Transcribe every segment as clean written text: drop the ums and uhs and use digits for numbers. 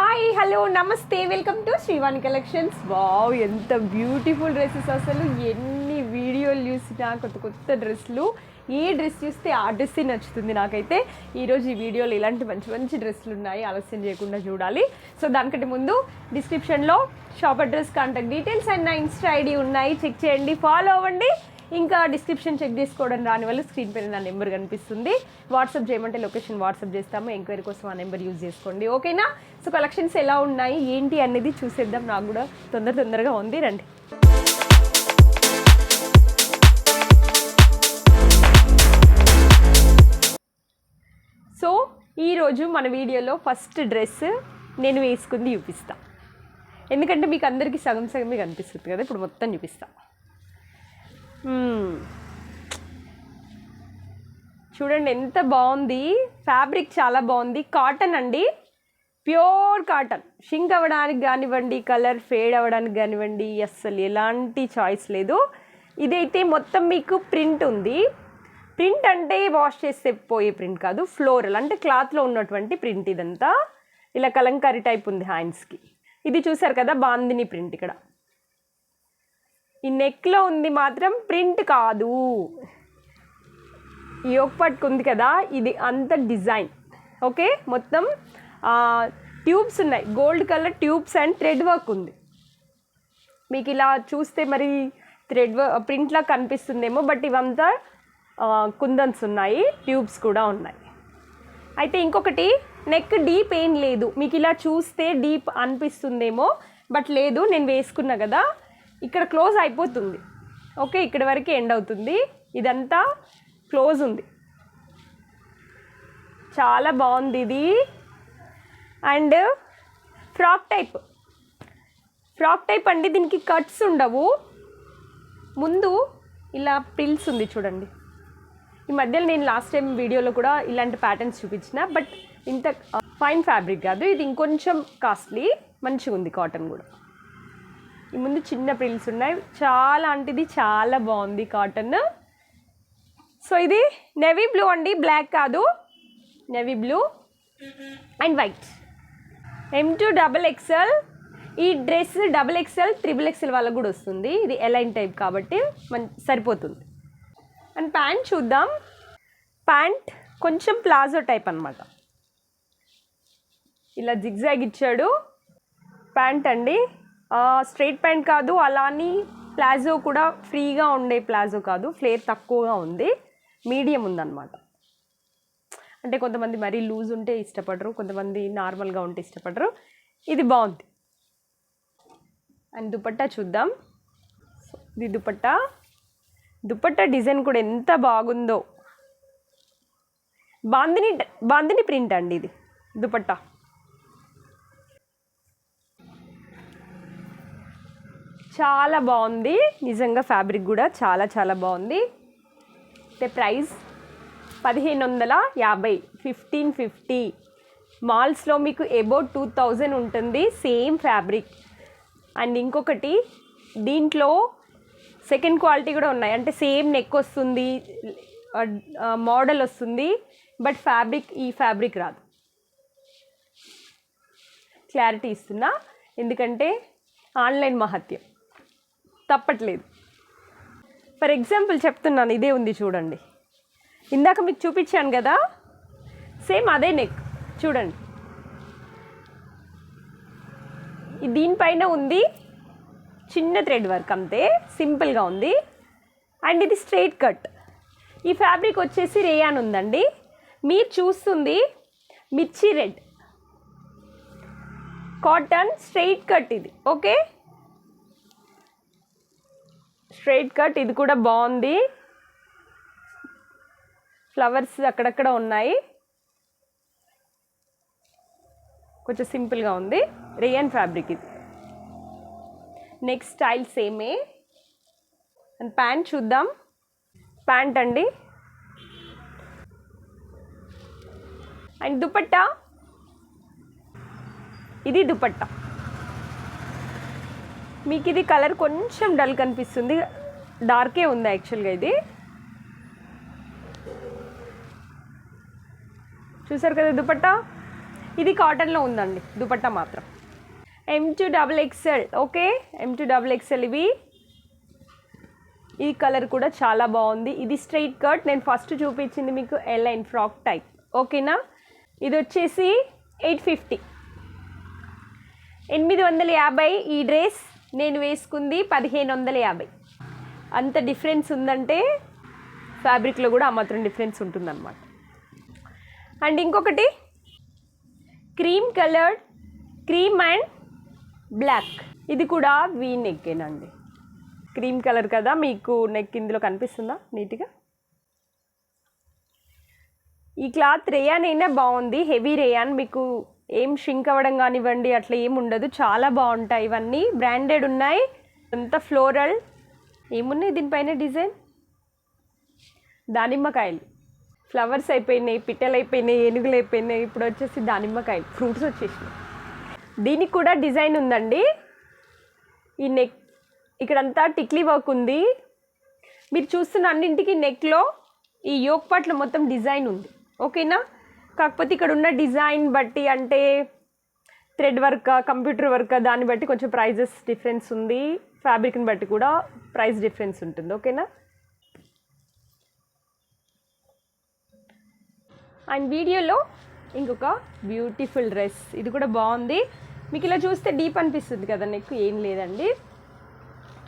Hi hello నమస్తే welcome to Srivani collections. Wow, ఎంత beautiful dresses! అసలు ఎన్ని వీడియోలు చూసినా కొత్త కొత్త డ్రెస్సులు. ఏ డ్రెస్ చూస్తే ఆ డ్రెస్సే నచ్చుతుంది నాకైతే. ఈరోజు ఈ వీడియోలో ఇలాంటి మంచి మంచి డ్రెస్సులు ఉన్నాయి, ఆలస్యం చేయకుండా చూడాలి. సో దానికంటే ముందు డిస్క్రిప్షన్లో shop address, contact details and నా ఇన్స్టా ఐడి ఉన్నాయి, చెక్ చేయండి, ఫాలో అవ్వండి. ఇంకా డిస్క్రిప్షన్ చెక్ చేసుకోవడం రాని వాళ్ళు స్క్రీన్ పైన నా నెంబర్ కనిపిస్తుంది, వాట్సాప్ చేయమంటే లొకేషన్ వాట్సాప్ చేస్తాము. ఎంక్వైరీ కోసం ఆ నెంబర్ యూజ్ చేసుకోండి, ఓకేనా? సో కలెక్షన్స్ ఎలా ఉన్నాయి ఏంటి అనేది చూసేద్దాం. నాకు కూడా తొందరగా ఉంది, రండి. సో ఈరోజు మన వీడియోలో ఫస్ట్ డ్రెస్ నేను వేసుకుంది చూపిస్తా, ఎందుకంటే మీకు అందరికీ సగం సగమే కనిపిస్తుంది కదా. ఇప్పుడు మొత్తం చూపిస్తా. చూడండి ఎంత బాగుంది, ఫ్యాబ్రిక్ చాలా బాగుంది. కాటన్ అండి, ప్యూర్ కాటన్. షింక్ అవ్వడానికి కానివ్వండి, కలర్ ఫేడ్ అవ్వడానికి కానివ్వండి, అస్సలు ఎలాంటి చాయిస్ లేదు. ఇదైతే మొత్తం మీకు ప్రింట్ ఉంది. ప్రింట్ అంటే వాష్ చేస్తే పోయే ప్రింట్ కాదు, ఫ్లోరల్ అంటే క్లాత్లో ఉన్నటువంటి ప్రింట్. ఇదంతా ఇలా కలంకారీ టైప్ ఉంది హ్యాండ్స్కి. ఇది చూసారు కదా, బాందిని ప్రింట్. ఇక్కడ ఈ నెక్లో ఉంది మాత్రం ప్రింట్ కాదు. ఈ యోక్ పట్టుకుంది కదా, ఇది అంత డిజైన్. ఓకే, మొత్తం ట్యూబ్స్ ఉన్నాయి, gold colour tubes and thread work ఉంది. మీకు ఇలా చూస్తే మరి థ్రెడ్ వర్క్ ప్రింట్లా కనిపిస్తుందేమో, బట్ ఇవంతా కుందన్స్ ఉన్నాయి, ట్యూబ్స్ కూడా ఉన్నాయి. అయితే ఇంకొకటి, నెక్ డీప్ ఏం లేదు. మీకు ఇలా చూస్తే డీప్ అనిపిస్తుందేమో, బట్ లేదు. నేను వేసుకున్నా కదా, ఇక్కడ క్లోజ్ అయిపోతుంది. ఓకే, ఇక్కడ వరకు ఎండ్ అవుతుంది. ఇదంతా క్లోజ్ ఉంది, చాలా బాగుంది ఇది. అండ్ ఫ్రాక్ టైప్ అండి. దీనికి కట్స్ ఉండవు, ముందు ఇలా పిల్స్ ఉంది చూడండి. ఈ మధ్యలో నేను లాస్ట్ టైం వీడియోలో కూడా ఇలాంటి ప్యాటర్న్స్ చూపించిన, బట్ ఇంత ఫైన్ ఫ్యాబ్రిక్ కాదు ఇది, ఇంకొంచెం కాస్ట్లీ. మంచిగా ఉంది కాటన్ కూడా. ఈ ముందు చిన్న ప్రిల్స్ ఉన్నాయి, చాలా అంటే ఇది చాలా బాగుంది కాటన్. సో ఇది నేవీ బ్లూ అండి, బ్లాక్ కాదు, navy blue and white. M2 XXL. ఈ డ్రెస్ XXL, XXL వాళ్ళకు కూడా వస్తుంది. ఇది ఎలైన్ టైప్ కాబట్టి సరిపోతుంది. అండ్ ప్యాంట్ చూద్దాం. ప్యాంట్ కొంచెం ప్లాజో టైప్ అనమాట, ఇలా జిగ్జాగ్ ఇచ్చాడు. ప్యాంట్ అండి, స్ట్రైట్ ప్యాంట్ కాదు, అలాని ప్లాజో కూడా ఫ్రీగా ఉండే ప్లాజో కాదు, ఫ్లేర్ తక్కువగా ఉంది, మీడియం ఉందన్నమాట. అంటే కొంతమంది మరీ లూజ్ ఉంటే ఇష్టపడరు, కొంతమంది నార్మల్గా ఉంటే ఇష్టపడరు. ఇది బాగుంది. అండ్ దుపట్టా చూద్దాం. ఇది దుపట్టా డిజైన్ కూడా ఎంత బాగుందో. బాందిని ప్రింట్ అండి ఇది దుపట్టా. చాలా బాగుంది నిజంగా, ఫ్యాబ్రిక్ కూడా చాలా చాలా బాగుంది. అంటే ప్రైస్ 1550, 1550. మాల్స్లో మీకు అబౌట్ 2000 ఉంటుంది సేమ్ ఫ్యాబ్రిక్. అండ్ ఇంకొకటి, దీంట్లో సెకండ్ క్వాలిటీ కూడా ఉన్నాయి. అంటే సేమ్ నెక్ వస్తుంది, మోడల్ వస్తుంది, బట్ ఈ ఫ్యాబ్రిక్ రాదు. క్లారిటీ ఇస్తున్నా, ఎందుకంటే ఆన్లైన్ మహత్యం తప్పట్లేదు. ఫర్ ఎగ్జాంపుల్ చెప్తున్నాను, ఇదే ఉంది చూడండి. ఇందాక మీకు చూపించాను కదా, సేమ్ అదే నెక్ చూడండి. దీనిపైన ఉంది చిన్న థ్రెడ్ వర్క్, అంతే సింపుల్గా ఉంది. అండ్ ఇది స్ట్రైట్ కట్. ఈ ఫ్యాబ్రిక్ వచ్చేసి రేయాన్ ఉందండి. మీరు చూస్తుంది మిర్చి రెడ్ కాటన్ స్ట్రైట్ కట్ ఇది. Okay, straight cut. ఇది కూడా బాగుంది, ఫ్లవర్స్ అక్కడక్కడ ఉన్నాయి, కొంచెం సింపుల్గా ఉంది. రేయన్ ఫ్యాబ్రిక్ ఇది. నెక్స్ట్ స్టైల్ సేమే. అండ్ ప్యాంట్ చూద్దాం. ప్యాంట్ అండి. అండ్ దుపట్టా, ఇది దుపట్టా. మీకు ఇది కలర్ కొంచెం డల్ కనిపిస్తుంది, డార్కే ఉంది యాక్చువల్గా. ఇది చూసారు కదా దుపట్టా. ఇది కాటన్లో ఉందండి దుపట్టా మాత్రం. M2XXL. ఓకే, M2XXL ఇవి. ఈ కలర్ కూడా చాలా బాగుంది. ఇది స్ట్రైట్ కట్. నేను ఫస్ట్ చూపించింది మీకు ఎలైన్ ఫ్రాక్ టైప్. ఓకేనా, ఇది వచ్చేసి 850, 850. ఈ డ్రెస్ నేను వేసుకుంది 1550. అంత డిఫరెన్స్ ఉందంటే ఫ్యాబ్రిక్లో కూడా ఆ మాత్రం డిఫరెన్స్ ఉంటుందన్నమాట. అండ్ ఇంకొకటి cream coloured, cream and black. ఇది కూడా వీ నెక్కేనండి. క్రీమ్ కలర్ కదా, మీకు నెక్ ఇందులో కనిపిస్తుందా నీట్గా. ఈ క్లాత్ రేయాన్ అయినా బాగుంది, హెవీ రేయాన్. మీకు ఏం షింక్ అవ్వడం కానివ్వండి అట్లా ఏం ఉండదు. చాలా బాగుంటాయి ఇవన్నీ, బ్రాండెడ్ ఉన్నాయి. అంతా ఫ్లోరల్. ఏమున్నాయి దీనిపైన డిజైన్? దానిమ్మకాయలు, ఫ్లవర్స్ అయిపోయినాయి, పిట్టలు అయిపోయినాయి, ఏనుగులు అయిపోయినాయి. ఇప్పుడు వచ్చేసి దానిమ్మకాయలు, ఫ్రూట్స్ వచ్చేసినాయి. దీనికి కూడా డిజైన్ ఉందండి. ఈ నెక్ ఇక్కడంతా టిక్లీ వర్క్ ఉంది. మీరు చూస్తున్న అన్నింటికి నెక్లో ఈ యోక్ పార్ట్లో మొత్తం డిజైన్ ఉంది. ఓకేనా, కాకపోతే ఇక్కడ ఉన్న డిజైన్ బట్టి అంటే థ్రెడ్ వర్క్, కంప్యూటర్ వర్క్, దాన్ని బట్టి కొంచెం ప్రైజెస్ డిఫరెన్స్ ఉంది. ఫ్యాబ్రిక్ని బట్టి కూడా ప్రైస్ డిఫరెన్స్ ఉంటుంది. ఓకేనా. అండ్ వీడియోలో ఇంకొక బ్యూటిఫుల్ డ్రెస్. ఇది కూడా బాగుంది. మీకు ఇలా చూస్తే డీప్ అనిపిస్తుంది కదా నెక్. ఏం లేదండి,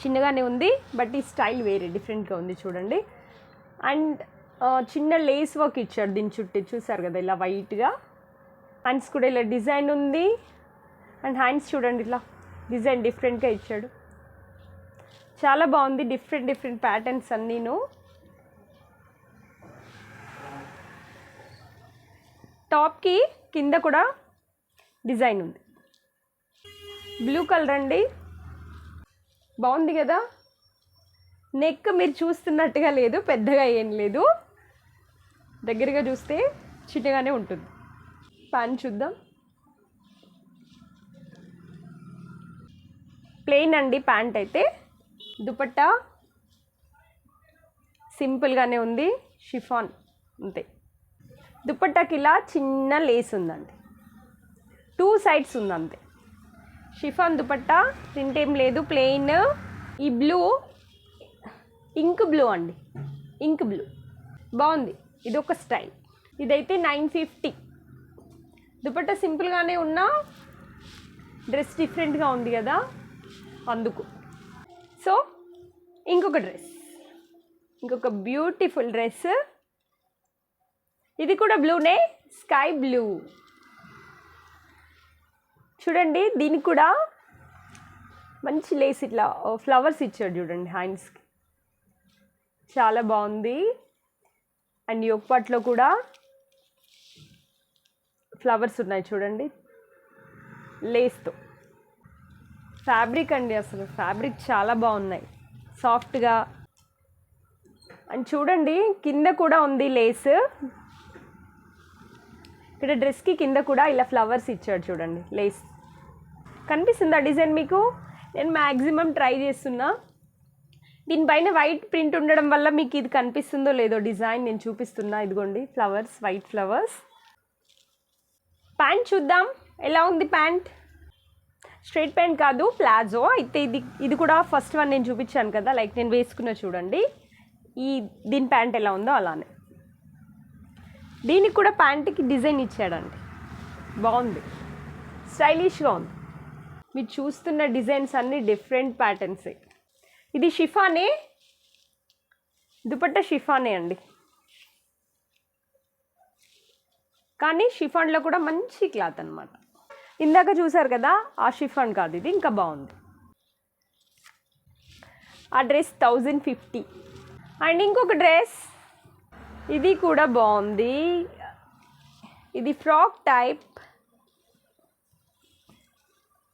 చిన్నగానే ఉంది. బట్ ఈ స్టైల్ వేరే డిఫరెంట్గా ఉంది చూడండి. అండ్ చిన్న లేస్ వర్క్ ఇచ్చాడు దీని చుట్టూ, చూసారు కదా ఇలా వైట్గా. హ్యాండ్స్ కూడా ఇలా డిజైన్ ఉంది. అండ్ హ్యాండ్స్ చూడండి ఇట్లా డిజైన్ డిఫరెంట్గా ఇచ్చాడు. చాలా బాగుంది. Different patterns అన్నీను. టాప్కి కింద కూడా డిజైన్ ఉంది. బ్లూ కలర్ అండి, బాగుంది కదా. నెక్ మీరు చూస్తున్నట్టుగా లేదు, పెద్దగా ఏం లేదు. దగ్గరగా చూస్తే చిన్నగానే ఉంటుంది. ప్యాంట్ చూద్దాం. ప్లెయిన్ అండి ప్యాంట్ అయితే. దుపట్టా సింపుల్గానే ఉంది, షిఫాన్ అంతే. దుపట్టాకి ఇలా చిన్న లేస్ ఉందండి, 2 సైడ్స్ ఉంది అంతే. షిఫాన్ దుపట్టా, ప్రింట్ ఏం లేదు, ప్లెయిన్. ఈ బ్లూ ఇంక్ బ్లూ అండి, ఇంక్ బ్లూ బాగుంది. ఇది ఒక స్టైల్. ఇదైతే 950. దుపట్టా సింపుల్గానే ఉన్నా డ్రెస్ డిఫరెంట్గా ఉంది కదా అందుకు. సో ఇంకొక డ్రెస్, ఇంకొక బ్యూటిఫుల్ డ్రెస్. ఇది కూడా బ్లూనే, స్కై బ్లూ. చూడండి దీనికి కూడా మంచి లేస్ ఇట్లా ఫ్లవర్స్ ఇచ్చాడు చూడండి హ్యాండ్స్కి, చాలా బాగుంది. అండ్ యోక్ పార్ట్లో కూడా ఫ్లవర్స్ ఉన్నాయి చూడండి లేస్తో. ఫ్యాబ్రిక్ అండి, అసలు ఫ్యాబ్రిక్ చాలా బాగున్నాయి, సాఫ్ట్గా. అండ్ చూడండి కింద కూడా ఉంది లేస్. ఇక్కడ డ్రెస్కి కింద కూడా ఇలా ఫ్లవర్స్ ఇచ్చాడు చూడండి లేస్. కనిపిస్తుందా డిజైన్ మీకు? నేను మ్యాక్సిమం ట్రై చేస్తున్నా. దీనిపైన వైట్ ప్రింట్ ఉండడం వల్ల మీకు ఇది కనిపిస్తుందో లేదో డిజైన్ నేను చూపిస్తున్నా. ఇదిగోండి ఫ్లవర్స్, వైట్ ఫ్లవర్స్. ప్యాంట్ చూద్దాం ఎలా ఉంది. ప్యాంట్ స్ట్రైట్ ప్యాంట్ కాదు, ప్లాజో. అయితే ఇది కూడా ఫస్ట్ వన్ నేను చూపించాను కదా, లైక్ నేను వేసుకున్నా చూడండి. దీని ప్యాంట్ ఎలా ఉందో అలానే దీనికి కూడా ప్యాంట్కి డిజైన్ ఇచ్చాడండి, బాగుంది, స్టైలిష్గా ఉంది. మీరు చూస్తున్న డిజైన్స్ అన్నీ డిఫరెంట్ ప్యాటర్న్సే. ఇది షిఫానే, దుపట్టా షిఫానే అండి. కానీ షిఫాన్లో కూడా మంచి క్లాత్ అనమాట. ఇందాక చూసారు కదా ఆ షిఫాన్ కాదు ఇది, ఇంకా బాగుంది. ఆ డ్రెస్ 1050. అండ్ ఇంకొక డ్రెస్, ఇది కూడా బాగుంది. ఇది frock type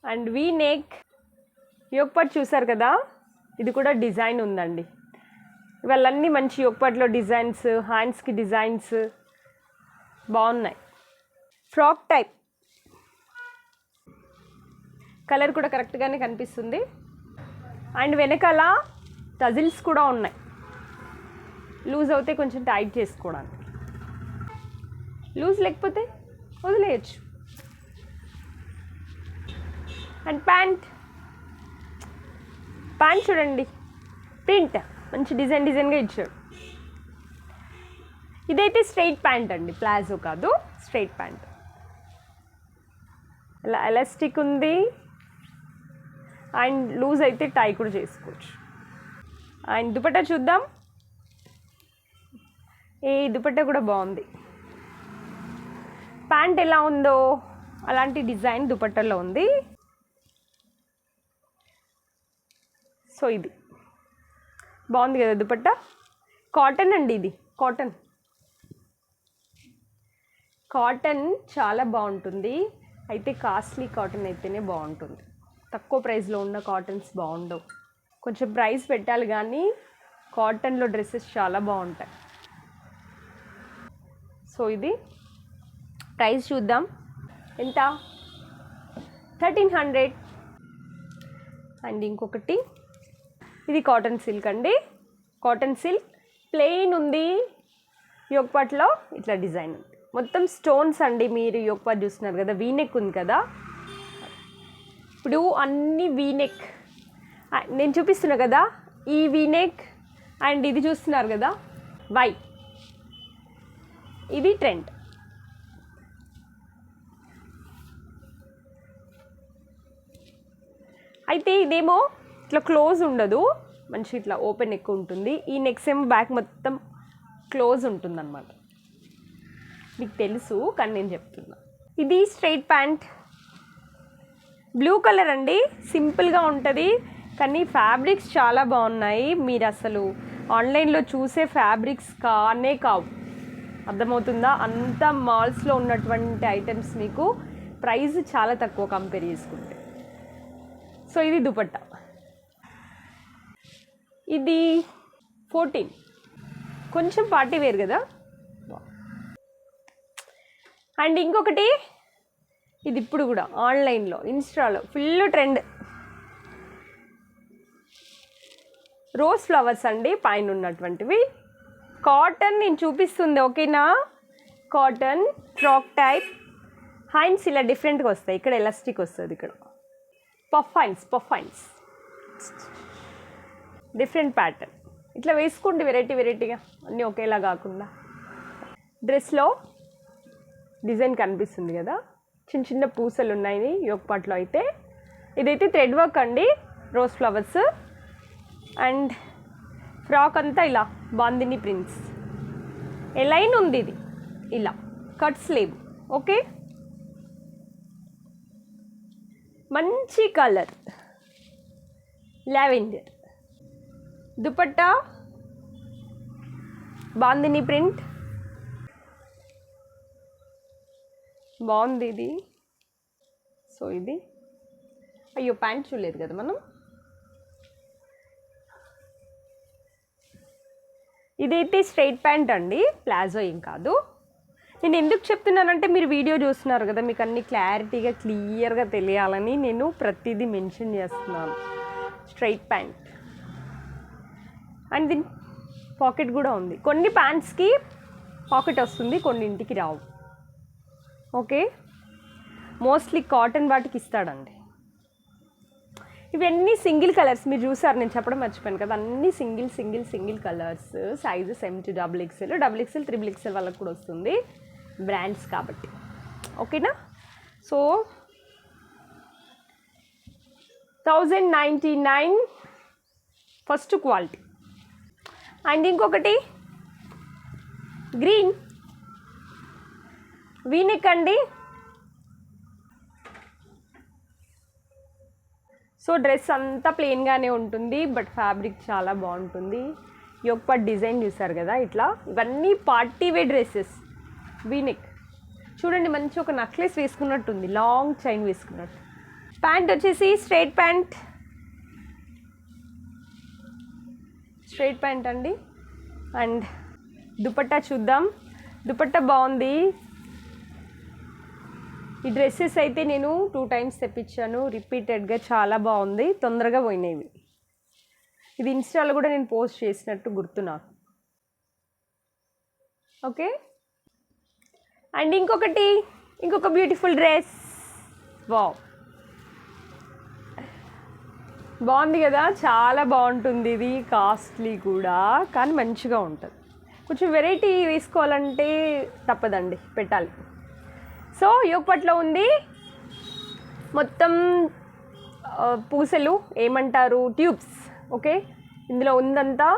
and V neck. Yoke part చూసారు కదా, ఇది కూడా డిజైన్ ఉందండి. ఇవన్నీ మంచి యోక్ పార్ట్లో డిజైన్స్, హ్యాండ్స్కి డిజైన్స్ బాగున్నాయి. ఫ్రాక్ టైప్, కలర్ కూడా కరెక్ట్గానే కనిపిస్తుంది. అండ్ వెనకాల టజిల్స్ కూడా ఉన్నాయి, లూజ్ అవుతే కొంచెం టైట్ చేసుకోవడానికి. లూజ్ లేకపోతే వదిలేయచ్చు. అండ్ ప్యాంట్ చూడండి, ప్రింట్ మంచి డిజైన్గా ఇచ్చాడు. ఇదైతే స్ట్రైట్ ప్యాంట్ అండి, ప్లాజో కాదు, స్ట్రైట్ ప్యాంట్. ఇలా ఎలాస్టిక్ ఉంది అండ్ లూజ్ అయితే టై కూడా చేసుకోవచ్చు. అండ్ దుపట్టా చూద్దాం. ఈ దుపట్టా కూడా బాగుంది. ప్యాంట్ ఎలా ఉందో అలాంటి డిజైన్ దుపట్టాలో ఉంది. సో ఇది బాగుంది కదా దుపట్టా. కాటన్ అండి, ఇది కాటన్ చాలా బాగుంటుంది. అయితే కాస్ట్లీ కాటన్ అయితేనే బాగుంటుంది, తక్కువ ప్రైస్లో ఉన్న కాటన్స్ బాగుండవు. కొంచెం ప్రైస్ పెట్టాలి కానీ కాటన్లో డ్రెస్సెస్ చాలా బాగుంటాయి. సో ఇది ప్రైస్ చూద్దాం ఎంత, 1300. అండ్ ఇంకొకటి ఇది కాటన్ సిల్క్ అండి, కాటన్ సిల్క్ ప్లెయిన్ ఉంది, యోగపాట్లో ఇట్లా డిజైన్ ఉంది, మొత్తం స్టోన్స్ అండి. మీరు యోగపాట్ చూస్తున్నారు కదా, వీనెక్ ఉంది కదా, ఇప్పుడు అన్ని వీనెక్ నేను చూపిస్తున్నా కదా, ఈ వీనెక్ అండ్ ఇది చూస్తున్నారు కదా వై, ఇది ట్రెండ్. అయితే ఇదేమో ఇట్లా క్లోజ్ ఉండదు, మంచి ఇట్లా ఓపెన్ నెక్ ఉంటుంది. ఈ నెక్స్ ఏమో బ్యాక్ మొత్తం క్లోజ్ ఉంటుంది అన్నమాట. మీకు తెలుసు కానీ నేను చెప్తున్నా. ఇది స్ట్రైట్ ప్యాంట్, బ్లూ కలర్ అండి, సింపుల్గా ఉంటుంది కానీ ఫ్యాబ్రిక్స్ చాలా బాగున్నాయి. మీరు అసలు ఆన్లైన్లో చూసే ఫ్యాబ్రిక్స్ కానే కావు, అర్థమవుతుందా? అంత మాల్స్లో ఉన్నటువంటి ఐటమ్స్ మీకు ప్రైస్ చాలా తక్కువ కంపేర్ చేసుకుంటే. సో ఇది దుపట్టా, ఇది 14, కొంచెం పార్టీ వేర్ కదా. అండ్ ఇంకొకటి ఇది ఇప్పుడు కూడా ఆన్లైన్లో ఇన్స్టాలో ఫుల్ ట్రెండ్, రోజ్ ఫ్లవర్స్ అండి పైన ఉన్నటువంటివి. కాటన్ నేను చూపిస్తుంది ఓకేనా, కాటన్ ఫ్రాక్ టైప్. హ్యాండ్స్ ఇలా డిఫరెంట్గా వస్తాయి, ఇక్కడ ఎలాస్టిక్ వస్తుంది, ఇక్కడ పఫ్ హ్యాండ్స్ డిఫరెంట్ ప్యాటర్న్. ఇట్లా వేసుకోండి వెరైటీగా, అన్నీ ఒకేలా కాకుండా. డ్రెస్లో డిజైన్ కనిపిస్తుంది కదా, చిన్న పూసలు ఉన్నాయి యోగపాట్లో. అయితే ఇదైతే థ్రెడ్ వర్క్ అండి, రోజ్ ఫ్లవర్స్. అండ్ ఫ్రాక్ అంతా ఇలా బాందిని ప్రింట్స్, ఎలైన్ ఉంది, ఇది ఇలా కట్ స్లీవ్. ఓకే, మంచి colour lavender. Dupatta bandhani print బాగుంది ఇది. సో ఇది అయ్యో ప్యాంట్ చూడలేదు కదా మనం. ఇదైతే స్ట్రైట్ ప్యాంట్ అండి, ప్లాజో ఏం కాదు. నేను ఎందుకు చెప్తున్నానంటే మీరు వీడియో చూస్తున్నారు కదా, మీకు అన్ని క్లారిటీగా క్లియర్గా తెలియాలని నేను ప్రతిదీ మెన్షన్ చేస్తున్నాను. స్ట్రైట్ ప్యాంట్ అండ్ దీని పాకెట్ కూడా ఉంది. కొన్ని ప్యాంట్స్కి పాకెట్ వస్తుంది, కొన్నింటికి రావు. ఓకే, మోస్ట్లీ కాటన్ వాటికి ఇస్తాడండి. ఇవన్నీ సింగిల్ కలర్స్, మీరు చూసారు నేను చెప్పడం మర్చిపోయాను కదా, అన్నీ single colours. Sizes M to XXL, XXL, XXL వాళ్ళకి కూడా వస్తుంది, బ్రాండ్స్ కాబట్టి. ఓకేనా. So 1099 first quality. అండ్ ఇంకొకటి గ్రీన్ వీనెక్ అండి. సో డ్రెస్ అంతా ప్లెయిన్గానే ఉంటుంది, బట్ ఫ్యాబ్రిక్ చాలా బాగుంటుంది. యోగపాట్ డిజైన్ చూసారు కదా, ఇట్లా ఇవన్నీ పార్టీ వేర్ డ్రెస్సెస్. వీనెక్ చూడండి, మంచి ఒక నెక్లెస్ వేసుకున్నట్టుంది, లాంగ్ చైన్ వేసుకున్నట్టు. ప్యాంట్ వచ్చేసి స్ట్రైట్ ప్యాంట్ అండి. అండ్ దుపట్టా చూద్దాం. దుపట్టా బాగుంది. ఈ డ్రెస్సెస్ అయితే నేను 2 times తెప్పించాను రిపీటెడ్గా, చాలా బాగుంది, తొందరగా పోయినాయి. ఇది ఇన్స్టాలో కూడా నేను పోస్ట్ చేసినట్టు గుర్తు నాకు. ఓకే. అండ్ ఇంకొక బ్యూటిఫుల్ డ్రెస్. వావ్, బాగుంది కదా, చాలా బాగుంటుంది. ఇది కాస్ట్లీ కూడా కానీ మంచిగా ఉంటుంది. కొంచెం వెరైటీ వేసుకోవాలంటే తప్పదండి, పెట్టాలి. సో యోగపట్లో ఉంది మొత్తం పూసలు ఏమంటారు, ట్యూబ్స్. ఓకే, ఇందులో ఉందంతా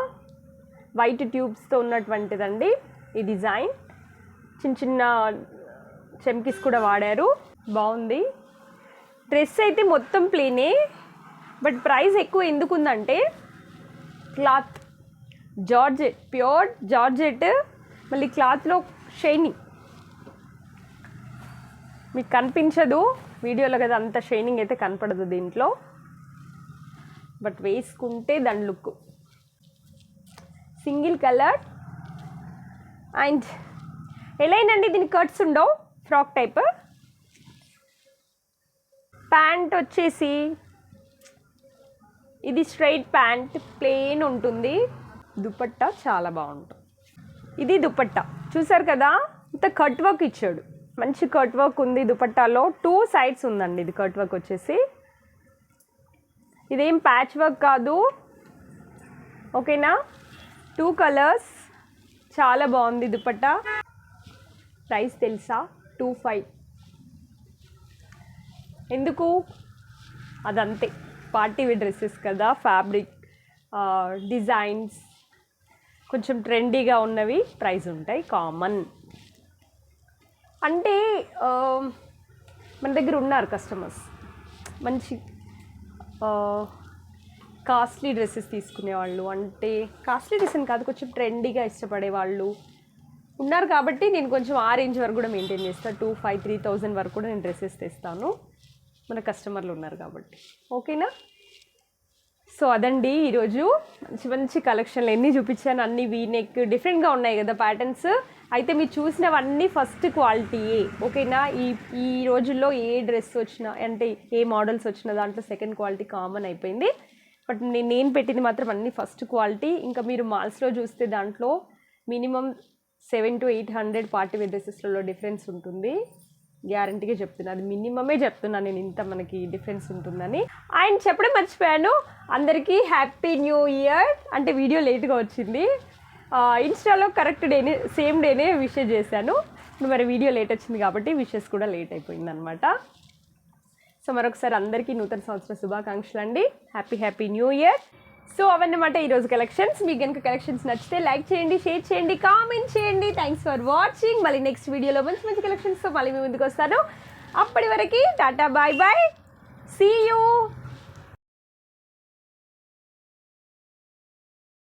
వైట్ ట్యూబ్స్తో ఉన్నటువంటిదండి ఈ డిజైన్. చిన్న చిన్న చెమ్కీస్ కూడా వాడారు, బాగుంది. డ్రెస్ అయితే మొత్తం ప్లేనే, బట్ ప్రైస్ ఎక్కువ ఎందుకు ఉందంటే క్లాత్ జార్జెట్, ప్యూర్ జార్జెట్, మళ్ళీ క్లాత్లో షైనింగ్ మీకు కనిపించదు వీడియోలో కదా, అంత షైనింగ్ అయితే కనపడదు దీంట్లో, బట్ వేసుకుంటే దాని లుక్ సింగిల్ కలర్. అండ్ ఎలా అయిందండి, దీనికి కట్స్ ఉండవు, ఫ్రాక్ టైప్. ప్యాంట్ వచ్చేసి ఇది స్ట్రైట్ ప్యాంట్, ప్లెయిన్ ఉంటుంది. దుపట్టా చాలా బాగుంటుంది. ఇది దుపట్టా చూసారు కదా, ఇంత కట్ వర్క్ ఇచ్చాడు, మంచి కట్ వర్క్ ఉంది దుపట్టాలో. 2 సైడ్స్ ఉందండి ఇది కట్ వర్క్ వచ్చేసి. ఇదేం ప్యాచ్ వర్క్ కాదు, ఓకేనా. 2 కలర్స్, చాలా బాగుంది దుపట్టా. ప్రైస్ తెలుసా, 2500. ఎందుకు, అదంతే, పార్టీ వేర్ డ్రెస్సెస్ కదా, ఫ్యాబ్రిక్ డిజైన్స్ కొంచెం ట్రెండీగా ఉన్నవి ప్రైస్ ఉంటాయి, కామన్. అంటే మన దగ్గర ఉన్నారు కస్టమర్స్, మంచి కాస్ట్లీ డ్రెస్సెస్ తీసుకునేవాళ్ళు, అంటే కాస్ట్లీ డ్రెస్ అని కాదు, కొంచెం ట్రెండీగా ఇష్టపడే వాళ్ళు ఉన్నారు. కాబట్టి నేను కొంచెం ఆ రేంజ్ వరకు కూడా మెయింటైన్ చేస్తాను. 2500-3000 వరకు కూడా నేను డ్రెస్సెస్ తెస్తాను, మన కస్టమర్లు ఉన్నారు కాబట్టి. ఓకేనా. సో అదండి ఈరోజు మంచి మంచి కలెక్షన్లు ఎన్ని చూపించాను, అన్ని వీనెక్ డిఫరెంట్గా ఉన్నాయి కదా ప్యాటర్న్స్. అయితే మీరు చూసినవన్నీ ఫస్ట్ క్వాలిటీయే, ఓకేనా. ఈ రోజుల్లో ఏ డ్రెస్ వచ్చినా, అంటే ఏ మోడల్స్ వచ్చినా దాంట్లో సెకండ్ క్వాలిటీ కామన్ అయిపోయింది. బట్ నేను పెట్టింది మాత్రం అన్ని ఫస్ట్ క్వాలిటీ. ఇంకా మీరు మాల్స్లో చూస్తే దాంట్లో మినిమం 700 to 800 పార్టీ వేర్ డ్రెస్సెస్లలో డిఫరెన్స్ ఉంటుంది, గ్యారంటీగా చెప్తున్నా. అది మినిమమే చెప్తున్నాను నేను, ఇంత మనకి డిఫరెన్స్ ఉంటుందని. అండ్ చెప్పడం మర్చిపోయాను, అందరికీ హ్యాపీ న్యూ ఇయర్. అంటే వీడియో లేట్గా వచ్చింది, ఇన్స్టాలో కరెక్ట్ డేనే, సేమ్ డేనే విషెస్ చేశాను. ఇప్పుడు మరి వీడియో లేట్ వచ్చింది కాబట్టి విషెస్ కూడా లేట్ అయిపోయింది అనమాట. సో మరొకసారి అందరికీ నూతన సంవత్సర శుభాకాంక్షలు అండి, హ్యాపీ న్యూ ఇయర్. సో అవన్నమాట ఈరోజు కలెక్షన్స్. మీకు కనుక కలెక్షన్స్ నచ్చితే లైక్ చేయండి, షేర్ చేయండి, కామెంట్ చేయండి. Thanks for watching. మళ్ళీ నెక్స్ట్ వీడియోలో మంచి మంచి కలెక్షన్స్తో మళ్ళీ మీ ముందుకు వస్తాను. అప్పటి వరకు టాటా, బాయ్ బాయ్, సీ యూ.